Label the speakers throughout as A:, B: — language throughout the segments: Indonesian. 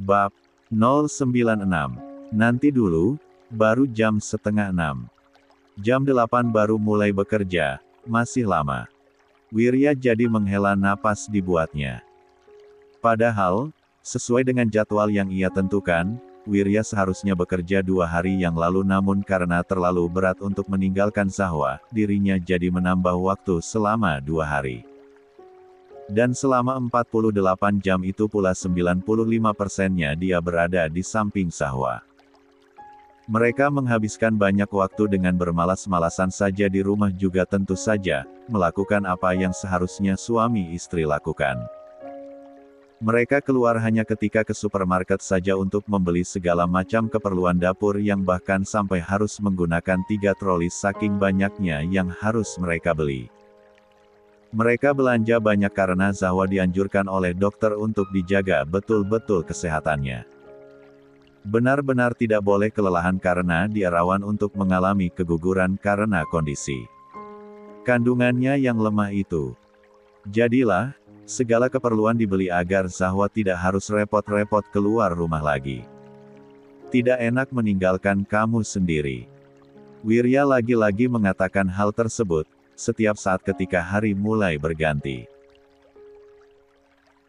A: Bab 096. Nanti dulu, baru jam setengah 6. Jam 8 baru mulai bekerja, masih lama. Wirya jadi menghela napas dibuatnya. Padahal, sesuai dengan jadwal yang ia tentukan, Wirya seharusnya bekerja 2 hari yang lalu, namun karena terlalu berat untuk meninggalkan Zahwa, dirinya jadi menambah waktu selama 2 hari. Dan selama 48 jam itu pula 95%-nya dia berada di samping Zahwa. Mereka menghabiskan banyak waktu dengan bermalas-malasan saja di rumah, juga tentu saja, melakukan apa yang seharusnya suami istri lakukan. Mereka keluar hanya ketika ke supermarket saja untuk membeli segala macam keperluan dapur yang bahkan sampai harus menggunakan 3 troli saking banyaknya yang harus mereka beli. Mereka belanja banyak karena Zahwa dianjurkan oleh dokter untuk dijaga betul-betul kesehatannya. Benar-benar tidak boleh kelelahan karena dia rawan untuk mengalami keguguran karena kondisi kandungannya yang lemah itu. Jadilah, segala keperluan dibeli agar Zahwa tidak harus repot-repot keluar rumah lagi. Tidak enak meninggalkan kamu sendiri. Wirya lagi-lagi mengatakan hal tersebut, setiap saat ketika hari mulai berganti.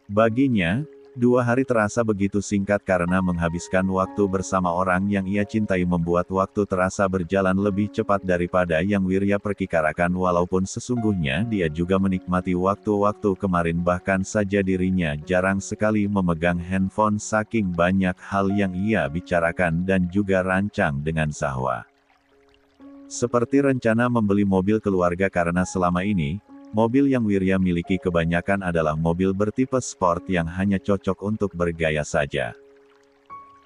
A: Baginya, 2 hari terasa begitu singkat karena menghabiskan waktu bersama orang yang ia cintai membuat waktu terasa berjalan lebih cepat daripada yang Wirya perkirakan, walaupun sesungguhnya dia juga menikmati waktu-waktu kemarin, bahkan saja dirinya jarang sekali memegang handphone saking banyak hal yang ia bicarakan dan juga rancang dengan Zahwa. Seperti rencana membeli mobil keluarga karena selama ini, mobil yang Wirya miliki kebanyakan adalah mobil bertipe sport yang hanya cocok untuk bergaya saja.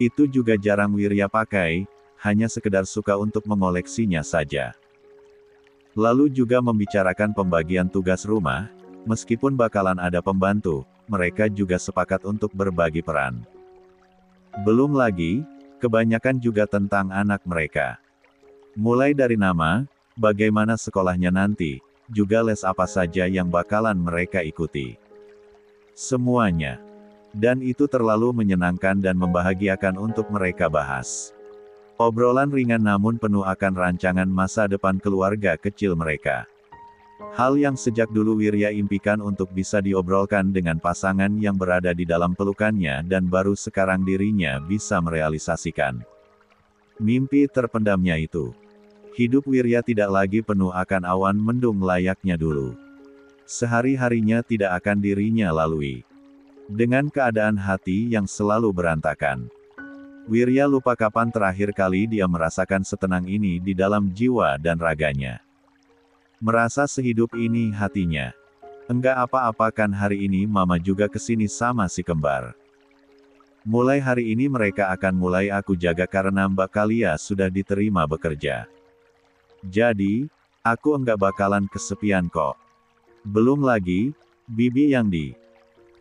A: Itu juga jarang Wirya pakai, hanya sekedar suka untuk mengoleksinya saja. Lalu juga membicarakan pembagian tugas rumah, meskipun bakalan ada pembantu, mereka juga sepakat untuk berbagi peran. Belum lagi, kebanyakan juga tentang anak mereka. Mulai dari nama, bagaimana sekolahnya nanti, juga les apa saja yang bakalan mereka ikuti. Semuanya. Dan itu terlalu menyenangkan dan membahagiakan untuk mereka bahas. Obrolan ringan namun penuh akan rancangan masa depan keluarga kecil mereka. Hal yang sejak dulu Wirya impikan untuk bisa diobrolkan dengan pasangan yang berada di dalam pelukannya, dan baru sekarang dirinya bisa merealisasikan mimpi terpendamnya itu. Hidup Wirya tidak lagi penuh akan awan mendung layaknya dulu. Sehari-harinya tidak akan dirinya lalui dengan keadaan hati yang selalu berantakan. Wirya lupa kapan terakhir kali dia merasakan setenang ini di dalam jiwa dan raganya. Merasa sehidup ini hatinya. Enggak apa-apa kan, hari ini mama juga kesini sama si kembar. Mulai hari ini mereka akan mulai aku jaga karena Mbak Kalia sudah diterima bekerja. Jadi, aku enggak bakalan kesepian kok. Belum lagi, Bibi yang di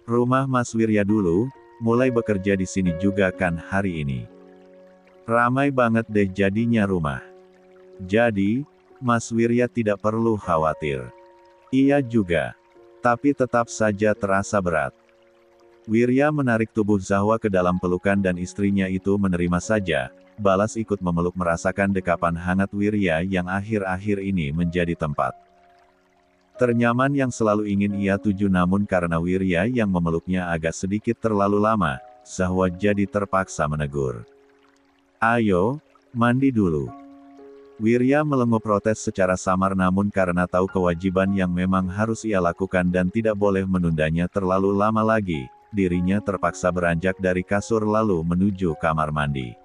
A: rumah Mas Wirya dulu, mulai bekerja di sini juga kan hari ini. Ramai banget deh jadinya rumah. Jadi, Mas Wirya tidak perlu khawatir. Iya juga. Tapi tetap saja terasa berat. Wirya menarik tubuh Zahwa ke dalam pelukan dan istrinya itu menerima saja. Balas ikut memeluk, merasakan dekapan hangat Wirya yang akhir-akhir ini menjadi tempat ternyaman yang selalu ingin ia tuju, namun karena Wirya yang memeluknya agak sedikit terlalu lama, Zahwa jadi terpaksa menegur. Ayo, mandi dulu. Wirya melenguh protes secara samar, namun karena tahu kewajiban yang memang harus ia lakukan dan tidak boleh menundanya terlalu lama lagi, dirinya terpaksa beranjak dari kasur lalu menuju kamar mandi.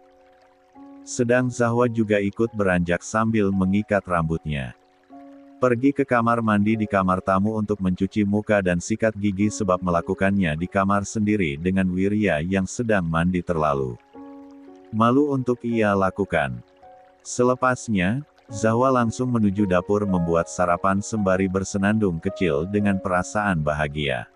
A: Sedang Zahwa juga ikut beranjak sambil mengikat rambutnya. Pergi ke kamar mandi di kamar tamu untuk mencuci muka dan sikat gigi, sebab melakukannya di kamar sendiri dengan Wirya yang sedang mandi terlalu malu untuk ia lakukan. Selepasnya, Zahwa langsung menuju dapur membuat sarapan sembari bersenandung kecil dengan perasaan bahagia.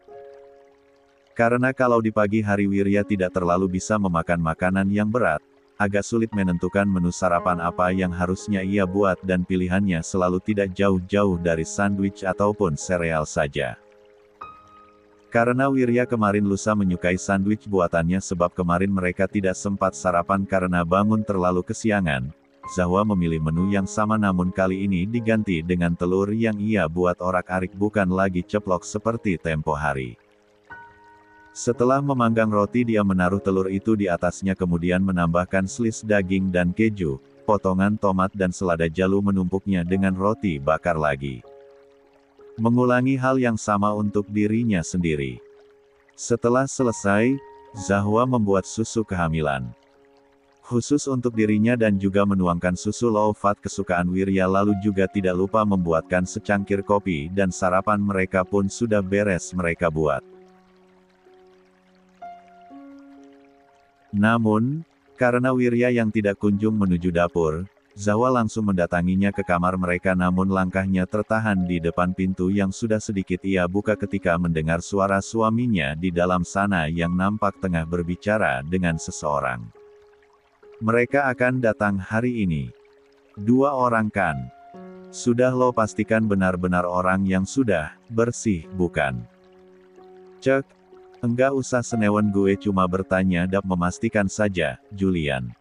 A: Karena kalau di pagi hari Wirya tidak terlalu bisa memakan makanan yang berat, agak sulit menentukan menu sarapan apa yang harusnya ia buat, dan pilihannya selalu tidak jauh-jauh dari sandwich ataupun sereal saja. Karena Wirya kemarin lusa menyukai sandwich buatannya sebab kemarin mereka tidak sempat sarapan karena bangun terlalu kesiangan, Zahwa memilih menu yang sama namun kali ini diganti dengan telur yang ia buat orak-arik bukan lagi ceplok seperti tempo hari. Setelah memanggang roti dia menaruh telur itu di atasnya kemudian menambahkan slice daging dan keju, potongan tomat dan selada jalu menumpuknya dengan roti bakar lagi. Mengulangi hal yang sama untuk dirinya sendiri. Setelah selesai, Zahwa membuat susu kehamilan. Khusus untuk dirinya dan juga menuangkan susu low fat kesukaan Wirya lalu juga tidak lupa membuatkan secangkir kopi dan sarapan mereka pun sudah beres mereka buat. Namun, karena Wirya yang tidak kunjung menuju dapur, Zahwa langsung mendatanginya ke kamar mereka namun langkahnya tertahan di depan pintu yang sudah sedikit ia buka ketika mendengar suara suaminya di dalam sana yang nampak tengah berbicara dengan seseorang. Mereka akan datang hari ini. 2 orang kan? Sudah lo pastikan benar-benar orang yang sudah bersih, bukan? Cek. Enggak usah senewan gue cuma bertanya dan memastikan saja, Julian.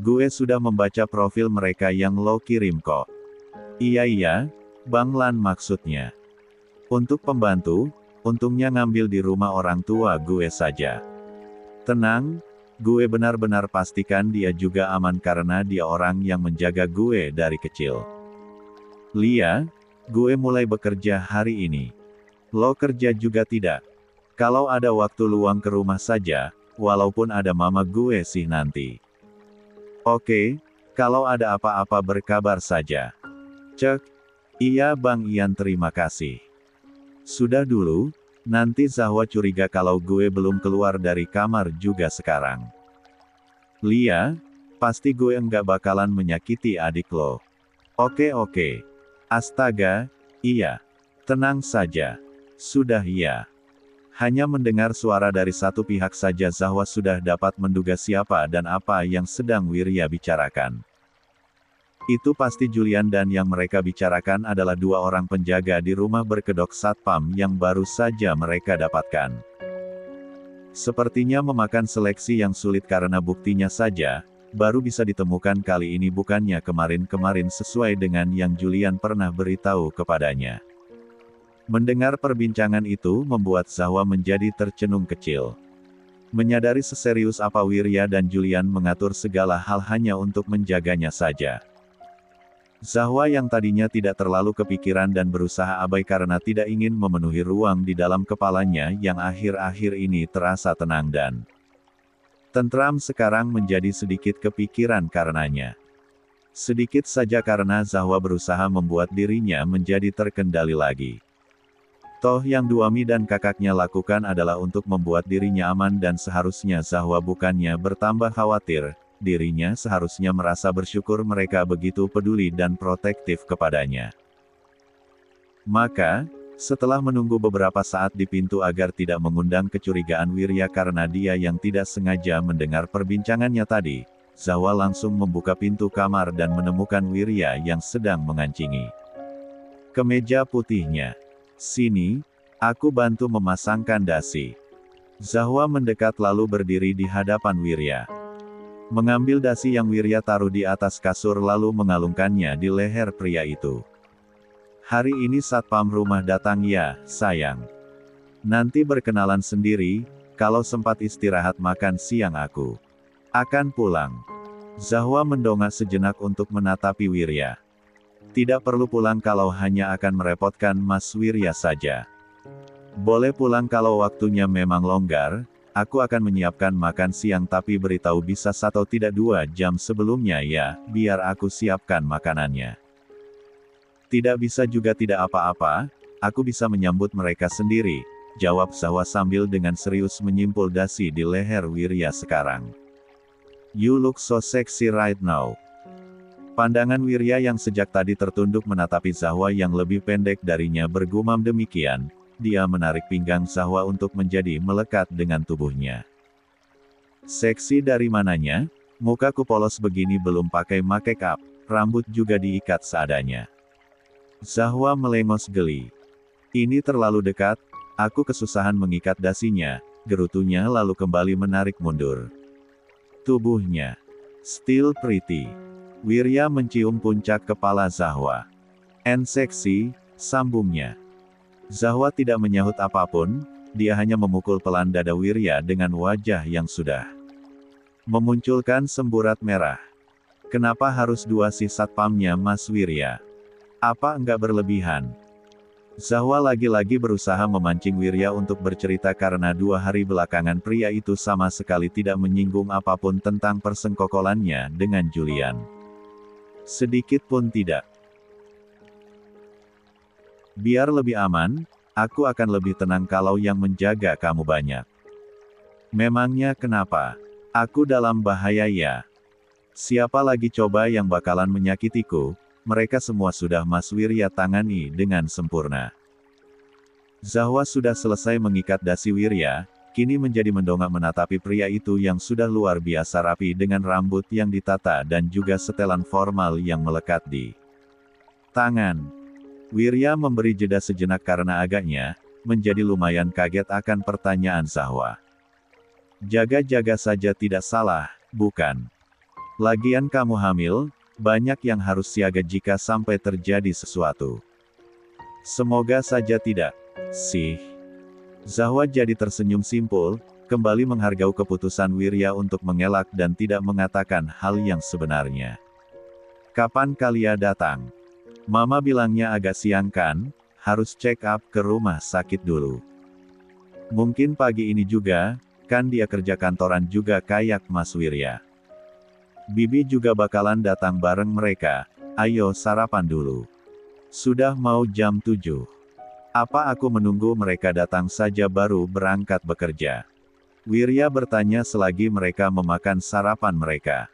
A: Gue sudah membaca profil mereka yang lo kirim kok. Iya, Bang Lan maksudnya. Untuk pembantu, untungnya ngambil di rumah orang tua gue saja. Tenang, gue benar-benar pastikan dia juga aman karena dia orang yang menjaga gue dari kecil. Lia, gue mulai bekerja hari ini. Lo kerja juga tidak? Kalau ada waktu luang ke rumah saja, walaupun ada mama gue sih nanti. Oke, kalau ada apa-apa berkabar saja. Cek. Iya Bang Ian terima kasih. Sudah dulu, nanti Zahwa curiga kalau gue belum keluar dari kamar juga sekarang. Lia, pasti gue enggak bakalan menyakiti adik lo. Oke. Astaga, iya. Tenang saja. Sudah iya. Hanya mendengar suara dari satu pihak saja Zahwa sudah dapat menduga siapa dan apa yang sedang Wirya bicarakan. Itu pasti Julian dan yang mereka bicarakan adalah 2 orang penjaga di rumah berkedok satpam yang baru saja mereka dapatkan. Sepertinya memakan seleksi yang sulit karena buktinya saja, baru bisa ditemukan kali ini bukannya kemarin-kemarin sesuai dengan yang Julian pernah beritahu kepadanya. Mendengar perbincangan itu membuat Zahwa menjadi tercenung kecil. Menyadari seserius apa Wirya dan Julian mengatur segala hal hanya untuk menjaganya saja. Zahwa yang tadinya tidak terlalu kepikiran dan berusaha abai karena tidak ingin memenuhi ruang di dalam kepalanya yang akhir-akhir ini terasa tenang dan tentram sekarang menjadi sedikit kepikiran karenanya. Sedikit saja karena Zahwa berusaha membuat dirinya menjadi terkendali lagi. Toh yang Duami dan kakaknya lakukan adalah untuk membuat dirinya aman dan seharusnya Zahwa bukannya bertambah khawatir, dirinya seharusnya merasa bersyukur mereka begitu peduli dan protektif kepadanya. Maka, setelah menunggu beberapa saat di pintu agar tidak mengundang kecurigaan Wirya karena dia yang tidak sengaja mendengar perbincangannya tadi, Zahwa langsung membuka pintu kamar dan menemukan Wirya yang sedang mengancingi kemeja putihnya. Sini, aku bantu memasangkan dasi. Zahwa mendekat lalu berdiri di hadapan Wirya. Mengambil dasi yang Wirya taruh di atas kasur lalu mengalungkannya di leher pria itu. Hari ini satpam rumah datang ya, sayang. Nanti berkenalan sendiri, kalau sempat istirahat makan siang aku akan pulang. Zahwa mendongak sejenak untuk menatapi Wirya. Tidak perlu pulang kalau hanya akan merepotkan Mas Wirya saja. Boleh pulang kalau waktunya memang longgar, aku akan menyiapkan makan siang tapi beritahu bisa 1 atau tidak 2 jam sebelumnya ya, biar aku siapkan makanannya. Tidak bisa juga tidak apa-apa, aku bisa menyambut mereka sendiri, jawab Zahwa sambil dengan serius menyimpul dasi di leher Wirya sekarang. You look so sexy right now. Pandangan Wirya yang sejak tadi tertunduk menatapi Zahwa yang lebih pendek darinya bergumam demikian, dia menarik pinggang Zahwa untuk menjadi melekat dengan tubuhnya. Seksi dari mananya? Mukaku polos begini belum pakai make up, rambut juga diikat seadanya. Zahwa melengos geli. Ini terlalu dekat, Aku kesusahan mengikat dasinya, gerutunya lalu kembali menarik mundur. Tubuhnya still pretty. Wirya mencium puncak kepala Zahwa. And sexy, sambungnya. Zahwa tidak menyahut apapun, dia hanya memukul pelan dada Wirya dengan wajah yang sudah memunculkan semburat merah. Kenapa harus dua si satpamnya Mas Wirya? Apa enggak berlebihan? Zahwa lagi-lagi berusaha memancing Wirya untuk bercerita karena 2 hari belakangan pria itu sama sekali tidak menyinggung apapun tentang persengkokolannya dengan Julian. Sedikit pun tidak. Biar lebih aman, aku akan lebih tenang kalau yang menjaga kamu banyak. Memangnya kenapa? Aku dalam bahaya ya? Siapa lagi coba yang bakalan menyakitiku? Mereka semua sudah Mas Wirya tangani dengan sempurna. Zahwa sudah selesai mengikat dasi Wirya, kini menjadi mendongak menatapi pria itu yang sudah luar biasa rapi dengan rambut yang ditata dan juga setelan formal yang melekat di tangan. Wirya memberi jeda sejenak karena agaknya menjadi lumayan kaget akan pertanyaan Zahwa. Jaga-jaga saja tidak salah, bukan? Lagian kamu hamil, banyak yang harus siaga jika sampai terjadi sesuatu. Semoga saja tidak, sih. Zahwa jadi tersenyum simpul, kembali menghargai keputusan Wirya untuk mengelak dan tidak mengatakan hal yang sebenarnya. Kapan kalian datang? Mama bilangnya agak siang kan, harus check up ke rumah sakit dulu. Mungkin pagi ini juga, kan dia kerja kantoran juga kayak Mas Wirya. Bibi juga bakalan datang bareng mereka, ayo sarapan dulu. Sudah mau jam 7. Apa aku menunggu mereka datang saja baru berangkat bekerja? Wirya bertanya selagi mereka memakan sarapan mereka.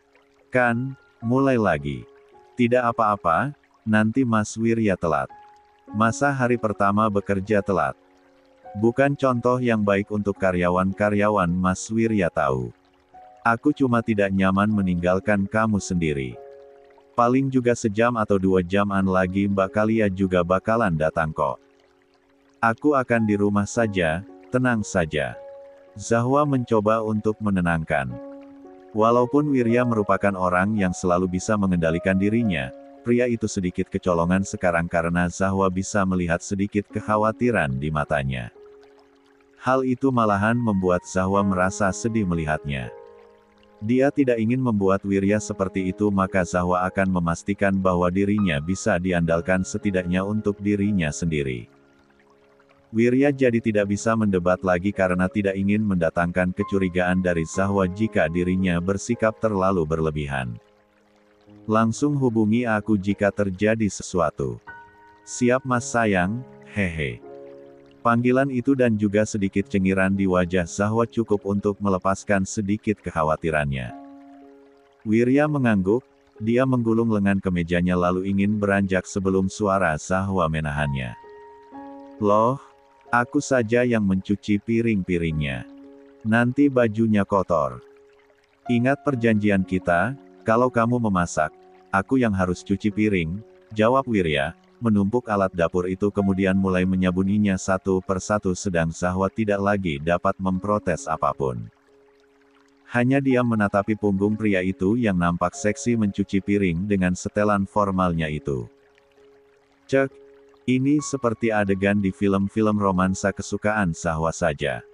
A: Kan, mulai lagi. Tidak apa-apa, nanti Mas Wirya telat. Masa hari pertama bekerja telat? Bukan contoh yang baik untuk karyawan-karyawan Mas Wirya tahu. Aku cuma tidak nyaman meninggalkan kamu sendiri. Paling juga sejam atau 2 jaman lagi Mbak Kalia juga bakalan datang kok. Aku akan di rumah saja, tenang saja. Zahwa mencoba untuk menenangkan. Walaupun Wirya merupakan orang yang selalu bisa mengendalikan dirinya, pria itu sedikit kecolongan sekarang karena Zahwa bisa melihat sedikit kekhawatiran di matanya. Hal itu malahan membuat Zahwa merasa sedih melihatnya. Dia tidak ingin membuat Wirya seperti itu, maka Zahwa akan memastikan bahwa dirinya bisa diandalkan setidaknya untuk dirinya sendiri. Wirya jadi tidak bisa mendebat lagi karena tidak ingin mendatangkan kecurigaan dari Zahwa jika dirinya bersikap terlalu berlebihan. Langsung hubungi aku jika terjadi sesuatu. Siap Mas sayang, hehe. Panggilan itu dan juga sedikit cengiran di wajah Zahwa cukup untuk melepaskan sedikit kekhawatirannya. Wirya mengangguk, dia menggulung lengan kemejanya lalu ingin beranjak sebelum suara Zahwa menahannya. Loh, aku saja yang mencuci piring-piringnya. Nanti bajunya kotor. Ingat perjanjian kita, kalau kamu memasak, aku yang harus cuci piring, jawab Wirya. Menumpuk alat dapur itu kemudian mulai menyabuninya satu persatu sedang Zahwa tidak lagi dapat memprotes apapun. Hanya diam menatapi punggung pria itu yang nampak seksi mencuci piring dengan setelan formalnya itu. Cek, ini seperti adegan di film-film romansa kesukaan Zahwa saja.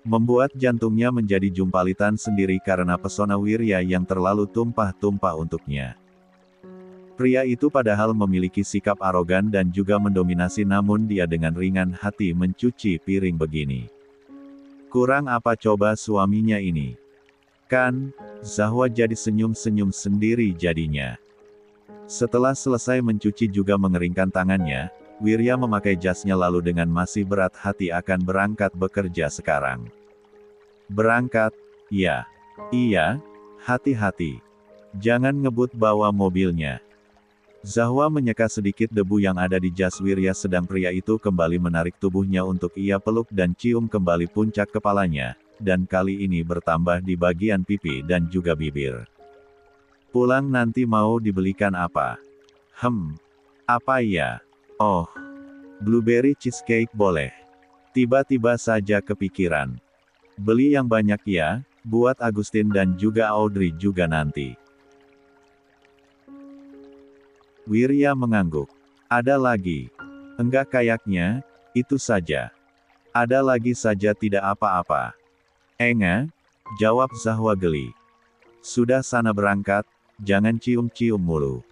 A: Membuat jantungnya menjadi jumpalitan sendiri karena pesona Wirya yang terlalu tumpah-tumpah untuknya. Pria itu padahal memiliki sikap arogan dan juga mendominasi namun dia dengan ringan hati mencuci piring begini. Kurang apa coba suaminya ini? Kan, Zahwa jadi senyum-senyum sendiri jadinya. Setelah selesai mencuci juga mengeringkan tangannya, Wirya memakai jasnya lalu dengan masih berat hati akan berangkat bekerja sekarang. Berangkat? Ya. Iya, hati-hati. Jangan ngebut bawa mobilnya. Zahwa menyeka sedikit debu yang ada di jas Wirya sedang pria itu kembali menarik tubuhnya untuk ia peluk dan cium kembali puncak kepalanya, dan kali ini bertambah di bagian pipi dan juga bibir. Pulang nanti mau dibelikan apa? Apa ya? Oh, blueberry cheesecake boleh. Tiba-tiba saja kepikiran. Beli yang banyak ya, buat Agustin dan juga Audrey juga nanti. Wirya mengangguk. Ada lagi. Enggak kayaknya, itu saja. Ada lagi saja tidak apa-apa. Enggak, jawab Zahwa geli. Sudah sana berangkat, jangan cium-cium mulu.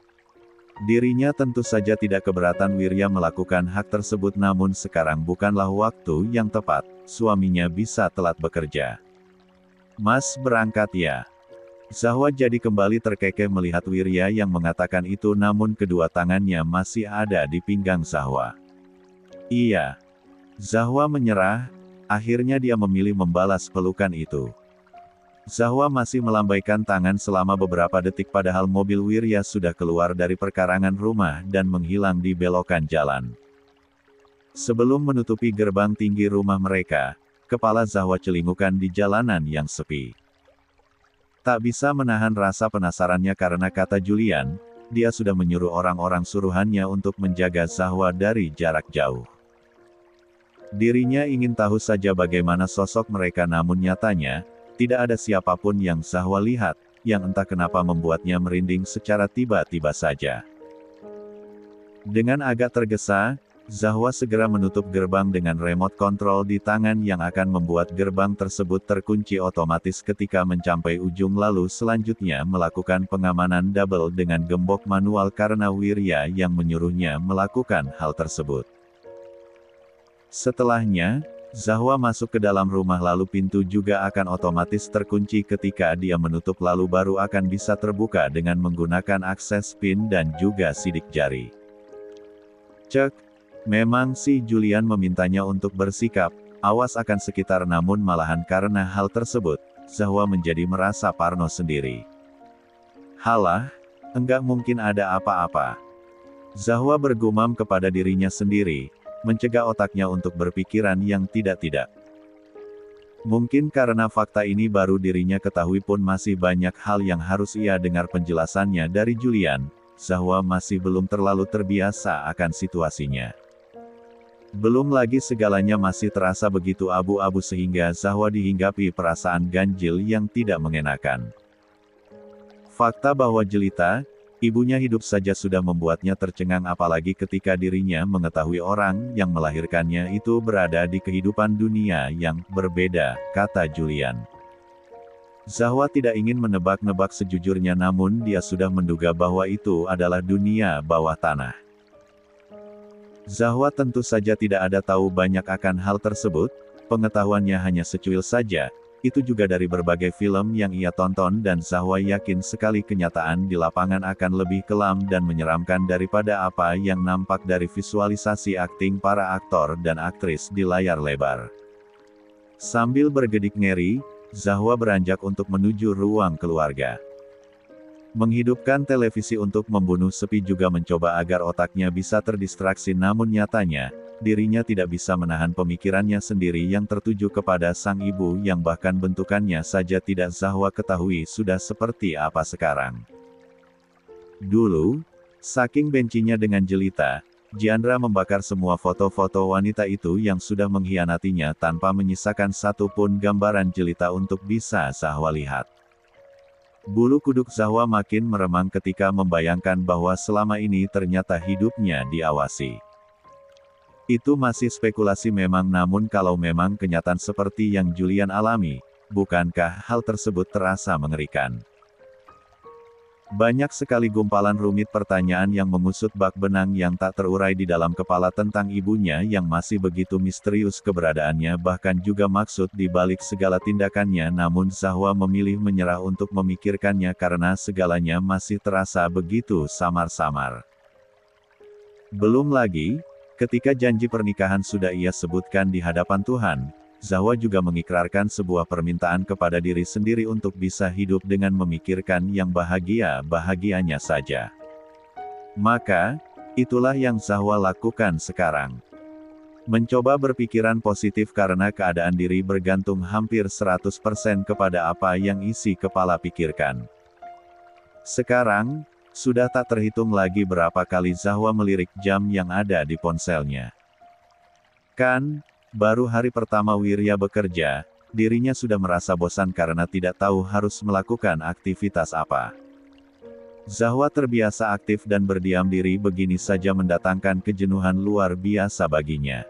A: Dirinya tentu saja tidak keberatan Wirya melakukan hak tersebut, namun sekarang bukanlah waktu yang tepat, suaminya bisa telat bekerja. Mas berangkat ya? Zahwa jadi kembali terkekeh melihat Wirya yang mengatakan itu, namun kedua tangannya masih ada di pinggang Zahwa. Iya. Zahwa menyerah, akhirnya dia memilih membalas pelukan itu. Zahwa masih melambaikan tangan selama beberapa detik padahal mobil Wirya sudah keluar dari perkarangan rumah dan menghilang di belokan jalan. Sebelum menutupi gerbang tinggi rumah mereka, kepala Zahwa celingukan di jalanan yang sepi. Tak bisa menahan rasa penasarannya karena kata Julian, dia sudah menyuruh orang-orang suruhannya untuk menjaga Zahwa dari jarak jauh. Dirinya ingin tahu saja bagaimana sosok mereka, namun nyatanya, tidak ada siapapun yang Zahwa lihat, yang entah kenapa membuatnya merinding secara tiba-tiba saja. Dengan agak tergesa, Zahwa segera menutup gerbang dengan remote control di tangan yang akan membuat gerbang tersebut terkunci otomatis ketika mencapai ujung, lalu selanjutnya melakukan pengamanan double dengan gembok manual karena Wirya yang menyuruhnya melakukan hal tersebut. Setelahnya, Zahwa masuk ke dalam rumah lalu pintu juga akan otomatis terkunci ketika dia menutup, lalu baru akan bisa terbuka dengan menggunakan akses PIN dan juga sidik jari. Cek, memang si Julian memintanya untuk bersikap awas akan sekitar, namun malahan karena hal tersebut, Zahwa menjadi merasa parno sendiri. Halah, enggak mungkin ada apa-apa. Zahwa bergumam kepada dirinya sendiri, mencegah otaknya untuk berpikiran yang tidak-tidak. Mungkin karena fakta ini baru dirinya ketahui pun masih banyak hal yang harus ia dengar penjelasannya dari Julian, Zahwa masih belum terlalu terbiasa akan situasinya. Belum lagi segalanya masih terasa begitu abu-abu sehingga Zahwa dihinggapi perasaan ganjil yang tidak mengenakan. Fakta bahwa Jelita, ibunya hidup saja sudah membuatnya tercengang, apalagi ketika dirinya mengetahui orang yang melahirkannya itu berada di kehidupan dunia yang berbeda, kata Julian. Zahwa tidak ingin menebak-nebak sejujurnya, namun dia sudah menduga bahwa itu adalah dunia bawah tanah. Zahwa tentu saja tidak ada tahu banyak akan hal tersebut, pengetahuannya hanya secuil saja. Itu juga dari berbagai film yang ia tonton, dan Zahwa yakin sekali kenyataan di lapangan akan lebih kelam dan menyeramkan daripada apa yang nampak dari visualisasi akting para aktor dan aktris di layar lebar. Sambil bergedik ngeri, Zahwa beranjak untuk menuju ruang keluarga. Menghidupkan televisi untuk membunuh sepi juga mencoba agar otaknya bisa terdistraksi, namun nyatanya, dirinya tidak bisa menahan pemikirannya sendiri yang tertuju kepada sang ibu yang bahkan bentukannya saja tidak Zahwa ketahui sudah seperti apa sekarang. Dulu, saking bencinya dengan Jelita, Jandra membakar semua foto-foto wanita itu yang sudah mengkhianatinya tanpa menyisakan satu pun gambaran Jelita untuk bisa Zahwa lihat. Bulu kuduk Zahwa makin meremang ketika membayangkan bahwa selama ini ternyata hidupnya diawasi. Itu masih spekulasi memang, namun kalau memang kenyataan seperti yang Julian alami, bukankah hal tersebut terasa mengerikan? Banyak sekali gumpalan rumit pertanyaan yang mengusut bak benang yang tak terurai di dalam kepala tentang ibunya yang masih begitu misterius keberadaannya, bahkan juga maksud di balik segala tindakannya, namun Zahwa memilih menyerah untuk memikirkannya karena segalanya masih terasa begitu samar-samar. Belum lagi, ketika janji pernikahan sudah ia sebutkan di hadapan Tuhan, Zahwa juga mengikrarkan sebuah permintaan kepada diri sendiri untuk bisa hidup dengan memikirkan yang bahagia-bahagianya saja. Maka, itulah yang Zahwa lakukan sekarang. Mencoba berpikiran positif karena keadaan diri bergantung hampir 100% kepada apa yang isi kepala pikirkan. Sekarang, sudah tak terhitung lagi berapa kali Zahwa melirik jam yang ada di ponselnya. Kan, Baru hari pertama Wirya bekerja, dirinya sudah merasa bosan karena tidak tahu harus melakukan aktivitas apa. Zahwa terbiasa aktif dan berdiam diri begini saja mendatangkan kejenuhan luar biasa baginya.